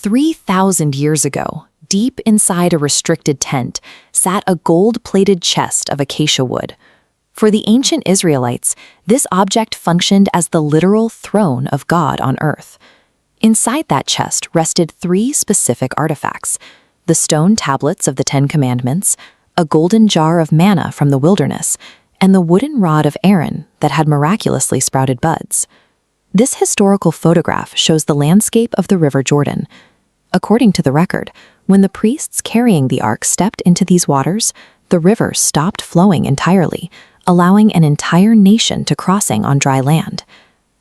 3,000 years ago, deep inside a restricted tent, sat a gold-plated chest of acacia wood. For the ancient Israelites, this object functioned as the literal throne of God on earth. Inside that chest rested 3 specific artifacts: the stone tablets of the 10 Commandments, a golden jar of manna from the wilderness, and the wooden rod of Aaron that had miraculously sprouted buds. This historical photograph shows the landscape of the River Jordan. According to the record, when the priests carrying the ark stepped into these waters, the river stopped flowing entirely, allowing an entire nation to crossing on dry land.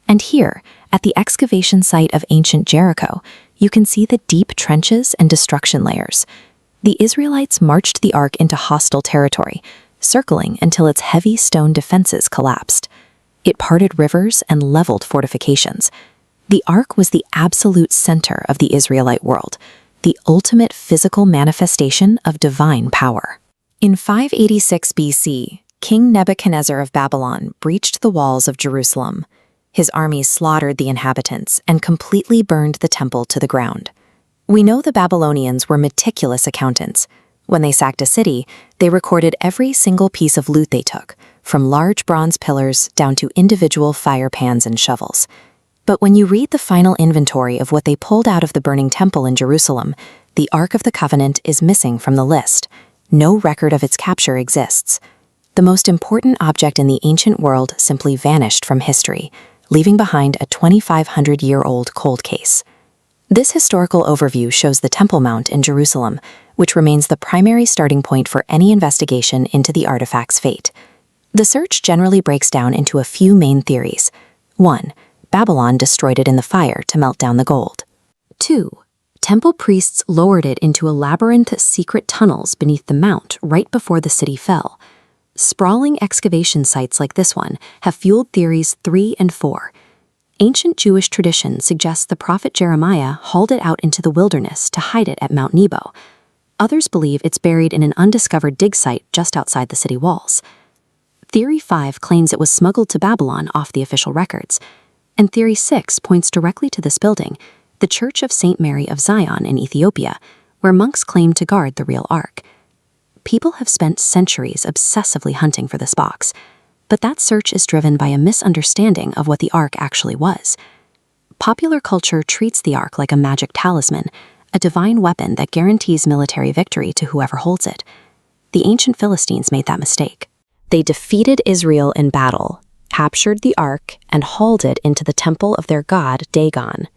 And here, at the excavation site of ancient Jericho, you can see the deep trenches and destruction layers. The Israelites marched the ark into hostile territory, circling until its heavy stone defenses collapsed. It parted rivers and leveled fortifications. The ark was the absolute center of the Israelite world, the ultimate physical manifestation of divine power. In 586 BC, King Nebuchadnezzar of Babylon breached the walls of Jerusalem. His armies slaughtered the inhabitants and completely burned the temple to the ground. We know the Babylonians were meticulous accountants. When they sacked a city, they recorded every single piece of loot they took, from large bronze pillars down to individual fire pans and shovels. But when you read the final inventory of what they pulled out of the burning temple in Jerusalem, the Ark of the Covenant is missing from the list. No record of its capture exists. The most important object in the ancient world simply vanished from history, leaving behind a 2,500-year-old cold case. This historical overview shows the Temple Mount in Jerusalem, which remains the primary starting point for any investigation into the artifact's fate. The search generally breaks down into a few main theories. 1. Babylon destroyed it in the fire to melt down the gold. 2. Temple priests lowered it into a labyrinth of secret tunnels beneath the mount right before the city fell. Sprawling excavation sites like this one have fueled theories 3 and 4. Ancient Jewish tradition suggests the prophet Jeremiah hauled it out into the wilderness to hide it at Mount Nebo. Others believe it's buried in an undiscovered dig site just outside the city walls. Theory 5 claims it was smuggled to Babylon off the official records. And Theory 6 points directly to this building, the Church of St. Mary of Zion in Ethiopia, where monks claim to guard the real ark. People have spent centuries obsessively hunting for this box, but that search is driven by a misunderstanding of what the ark actually was. Popular culture treats the ark like a magic talisman, a divine weapon that guarantees military victory to whoever holds it. The ancient Philistines made that mistake. They defeated Israel in battle, captured the ark, and hauled it into the temple of their god Dagon.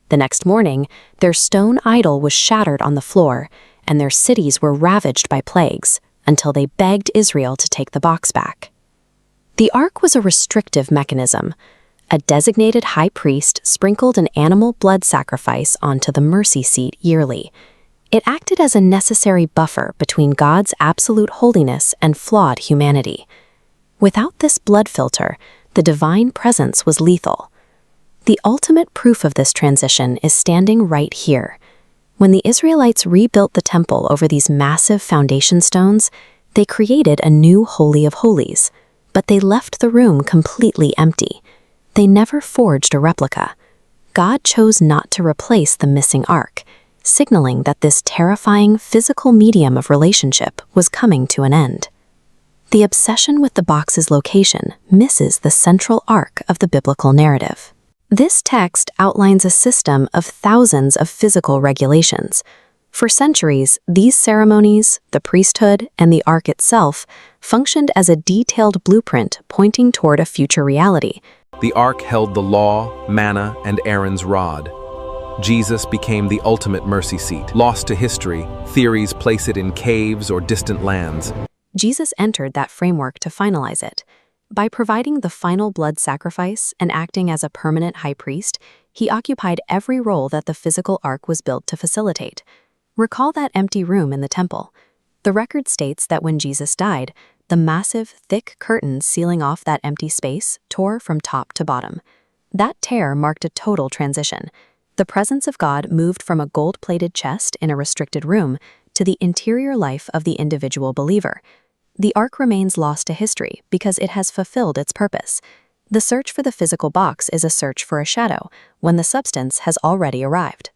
The next morning, their stone idol was shattered on the floor, and their cities were ravaged by plagues, until they begged Israel to take the box back. The ark was a restrictive mechanism. A designated high priest sprinkled an animal blood sacrifice onto the mercy seat yearly. It acted as a necessary buffer between God's absolute holiness and flawed humanity. Without this blood filter, the divine presence was lethal. The ultimate proof of this transition is standing right here. When the Israelites rebuilt the temple over these massive foundation stones, they created a new Holy of Holies, but they left the room completely empty. They never forged a replica. God chose not to replace the missing ark, signaling that this terrifying physical medium of relationship was coming to an end. The obsession with the box's location misses the central arc of the biblical narrative. This text outlines a system of thousands of physical regulations. For centuries, these ceremonies, the priesthood, and the ark itself functioned as a detailed blueprint pointing toward a future reality. The ark held the law, manna, and Aaron's rod. Jesus became the ultimate mercy seat. Lost to history, theories place it in caves or distant lands. Jesus entered that framework to finalize it. By providing the final blood sacrifice and acting as a permanent high priest, he occupied every role that the physical ark was built to facilitate. Recall that empty room in the temple. The record states that when Jesus died, the massive, thick curtains sealing off that empty space tore from top to bottom. That tear marked a total transition. The presence of God moved from a gold-plated chest in a restricted room to the interior life of the individual believer. The ark remains lost to history because it has fulfilled its purpose. The search for the physical box is a search for a shadow when the substance has already arrived.